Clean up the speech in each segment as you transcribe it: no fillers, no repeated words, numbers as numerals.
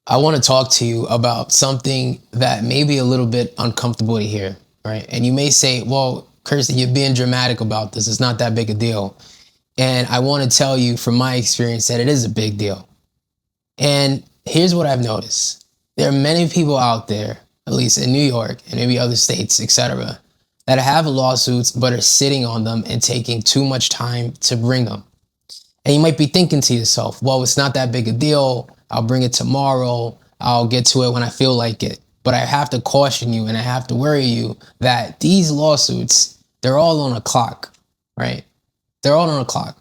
I want to talk to you about something that may be a little bit uncomfortable to hear, right? And you may say, well, Kirsten, you're being dramatic about this. It's not that big a deal. And I want to tell you from my experience that it is a big deal. And here's what I've noticed. There are many people out there, at least in New York and maybe other states, etc., that have lawsuits but are sitting on them and taking too much time to bring them. And you might be thinking to yourself, well, it's not that big a deal. I'll bring it tomorrow. I'll get to it when I feel like it. But I have to caution you and I have to worry you that these lawsuits, they're all on a clock, right? They're all on a clock.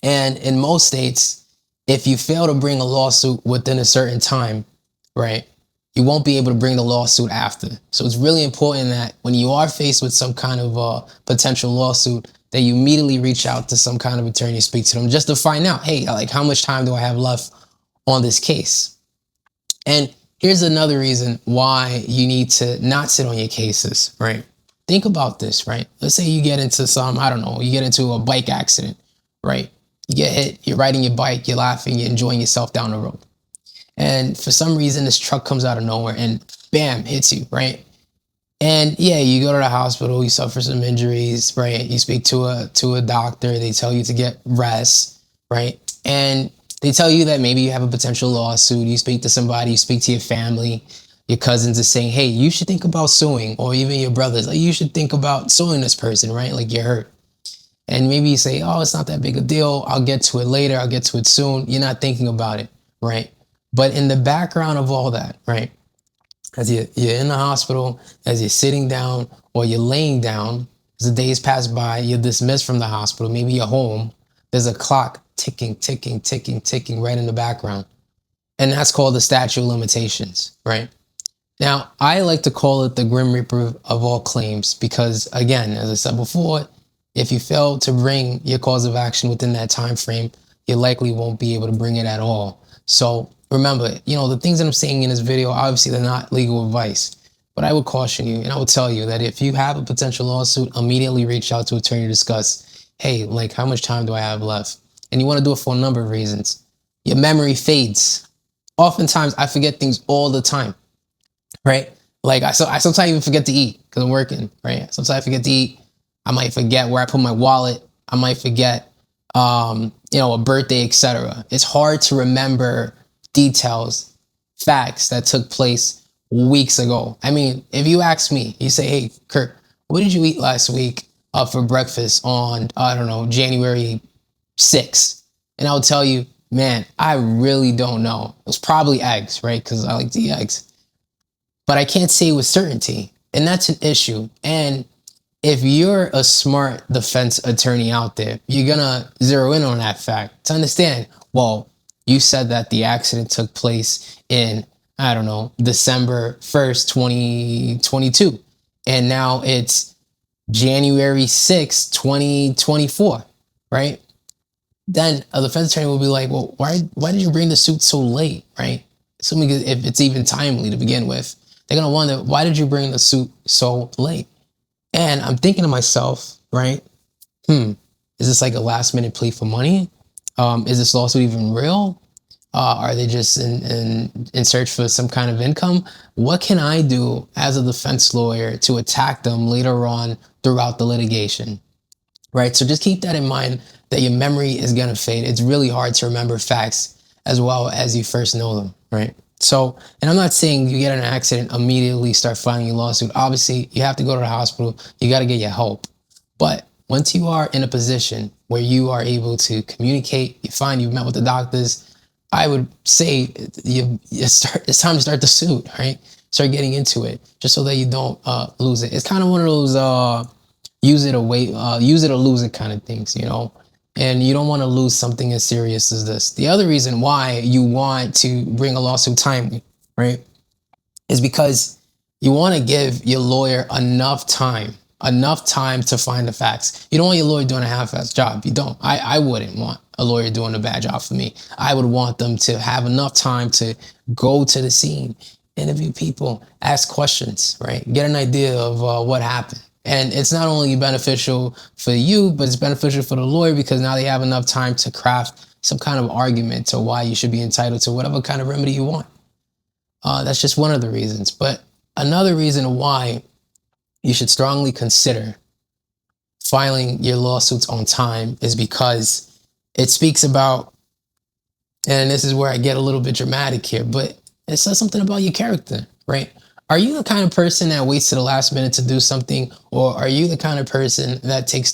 And in most states, if you fail to bring a lawsuit within a certain time, right, you won't be able to bring the lawsuit after. So it's really important that when you are faced with some kind of potential lawsuit, that you immediately reach out to some kind of attorney, speak to them just to find out, hey, like how much time do I have left on this case? And here's another reason why you need to not sit on your cases, right? Think about this, right? Let's say you get into I don't know, you get into a bike accident, right? You get hit, you're riding your bike, you're laughing, you're enjoying yourself down the road. And for some reason, this truck comes out of nowhere and bam, hits you, right? And yeah, you go to the hospital, you suffer some injuries, right? You speak to a doctor, they tell you to get rest, right? And they tell you that maybe you have a potential lawsuit. You speak to somebody, you speak to your family, your cousins are saying, hey, you should think about suing, or even your brothers, like you should think about suing this person, right? Like you're hurt. And maybe you say, oh, it's not that big a deal. I'll get to it later. I'll get to it soon. You're not thinking about it, right? But in the background of all that, right? As you're in the hospital, as you're sitting down or you're laying down, as the days pass by, you're dismissed from the hospital, maybe you're home, there's a clock ticking, ticking, ticking, ticking right in the background. And that's called the statute of limitations, right? Now, I like to call it the Grim Reaper of all claims because, again, as I said before, if you fail to bring your cause of action within that time frame, you likely won't be able to bring it at all. So remember, the things that I'm saying in this video, obviously they're not legal advice, but I would caution you and I would tell you that if you have a potential lawsuit, immediately reach out to an attorney to discuss, hey, like how much time do I have left? And you want to do it for a number of reasons. Your memory fades. Oftentimes I forget things all the time, right? Like I sometimes even forget to eat because I'm working, right? Sometimes I forget to eat. I might forget where I put my wallet. I might forget, a birthday, etc. It's hard to remember details, facts that took place weeks ago. I mean, if you ask me, you say, hey, Kurt, what did you eat last week for breakfast on, I don't know, January 6th? And I'll tell you, man, I really don't know. It was probably eggs, right? Because I like to eat eggs. But I can't say with certainty. And that's an issue. And if you're a smart defense attorney out there, you're going to zero in on that fact to understand, well, you said that the accident took place in, I don't know, December 1st, 2022. And now it's January 6th, 2024, right? Then a defense attorney will be like, well, why did you bring the suit so late, right? Assuming if it's even timely to begin with, they're going to wonder, why did you bring the suit so late? And I'm thinking to myself, right? Is this like a last minute plea for money? Is this lawsuit even real? Are they just in search for some kind of income? What can I do as a defense lawyer to attack them later on throughout the litigation? Right? So just keep that in mind that your memory is going to fade. It's really hard to remember facts as well as you first know them, right? So, and I'm not saying you get in an accident, immediately start filing a lawsuit. Obviously, you have to go to the hospital. You got to get your help. But once you are in a position where you are able to communicate, you've met with the doctors, I would say it's time to start the suit, right? Start getting into it just so that you don't lose it. It's kind of one of those use it or lose it kind of things, and you don't want to lose something as serious as this. The other reason why you want to bring a lawsuit timely, right, is because you want to give your lawyer enough time to find the facts. You don't want your lawyer doing a half-assed job. You don't. I wouldn't want a lawyer doing a bad job for me. I would want them to have enough time to go to the scene, interview people, ask questions, right, get an idea of what happened. And it's not only beneficial for you, but it's beneficial for the lawyer because now they have enough time to craft some kind of argument to why you should be entitled to whatever kind of remedy you want. That's just one of the reasons. But another reason why you should strongly consider filing your lawsuits on time is because it speaks about, and this is where I get a little bit dramatic here, but it says something about your character, right? Are you the kind of person that waits to the last minute to do something, or are you the kind of person that takes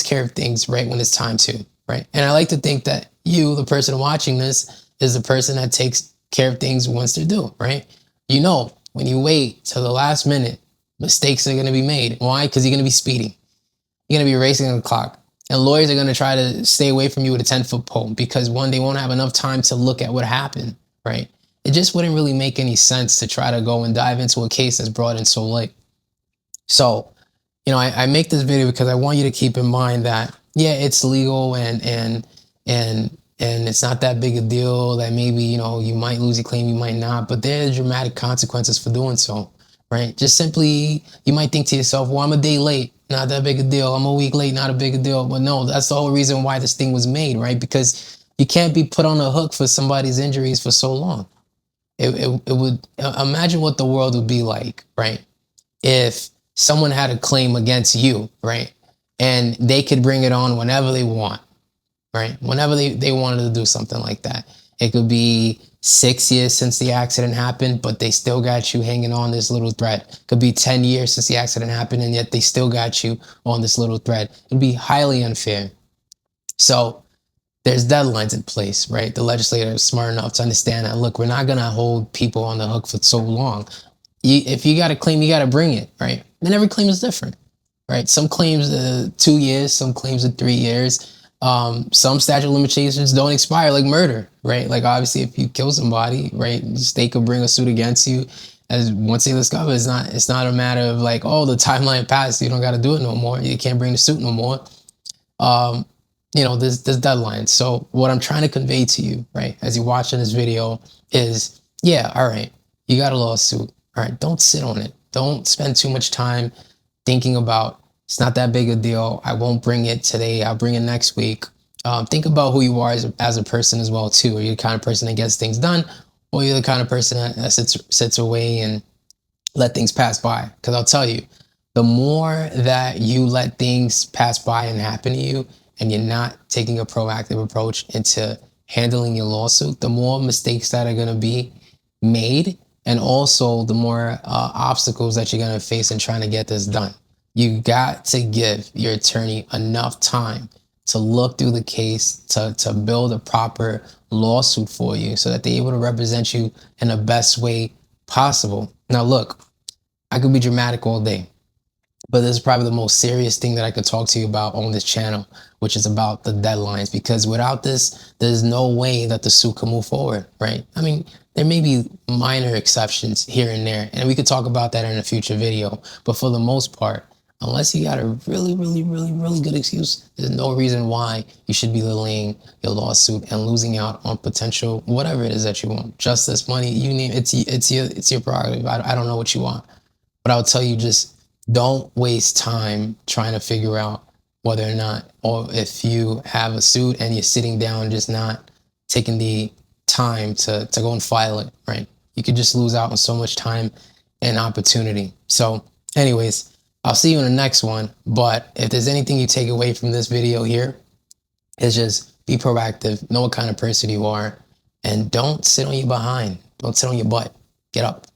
care of things right when it's time to, right? And I like to think that you, the person watching this, is the person that takes care of things once they're due, right? You know, when you wait till the last minute, mistakes are going to be made. Why? Because you're going to be speeding. You're going to be racing the clock. And lawyers are going to try to stay away from you with a 10-foot pole because, one, they won't have enough time to look at what happened, right? It just wouldn't really make any sense to try to go and dive into a case that's brought in so late. So, I make this video because I want you to keep in mind that, yeah, it's legal and it's not that big a deal, that maybe, you might lose your claim, you might not, but there are dramatic consequences for doing so, right? Just simply, you might think to yourself, well, I'm a day late, not that big a deal. I'm a week late, not a big a deal. But no, that's the whole reason why this thing was made, right? Because you can't be put on the hook for somebody's injuries for so long. It would, imagine what the world would be like, right? If someone had a claim against you, right? And they could bring it on whenever they want, right? Whenever they wanted to do something like that. It could be 6 years since the accident happened, but they still got you hanging on this little thread. It could be 10 years since the accident happened, and yet they still got you on this little thread. It'd be highly unfair. So there's deadlines in place, right? The legislator is smart enough to understand that, look, we're not going to hold people on the hook for so long. If you got a claim, you got to bring it, right? And every claim is different, right? Some claims are 2 years, some claims are 3 years. Some statute of limitations don't expire, like murder, right? Like, obviously, if you kill somebody, right, the state could bring a suit against you. As once they discover, it's not a matter of like, oh, the timeline passed, you don't got to do it no more. You can't bring the suit no more. There's deadlines. So what I'm trying to convey to you, right, as you're watching this video is, yeah, all right, you got a lawsuit. All right, don't sit on it. Don't spend too much time thinking about, it's not that big a deal. I won't bring it today. I'll bring it next week. Think about who you are as a person as well, too. Are you the kind of person that gets things done, or you're the kind of person that sits away and let things pass by? Because I'll tell you, the more that you let things pass by and happen to you, and you're not taking a proactive approach into handling your lawsuit, the more mistakes that are going to be made, and also the more obstacles that you're going to face in trying to get this done. You got to give your attorney enough time to look through the case, to build a proper lawsuit for you so that they're able to represent you in the best way possible. Now, look, I could be dramatic all day, but this is probably the most serious thing that I could talk to you about on this channel, which is about the deadlines, because without this, there's no way that the suit can move forward, right? I mean, there may be minor exceptions here and there, and we could talk about that in a future video, but for the most part, unless you got a really, really, really, really good excuse, there's no reason why you should be delaying your lawsuit and losing out on potential, whatever it is that you want. Justice, money, you name it, it's your prerogative. I don't know what you want, but I'll tell you, just don't waste time trying to figure out whether or not, or if you have a suit and you're sitting down, just not taking the time to go and file it, right? You could just lose out on so much time and opportunity. So anyways, I'll see you in the next one. But if there's anything you take away from this video here, it's just be proactive, know what kind of person you are, and don't sit on your behind. Don't sit on your butt. Get up.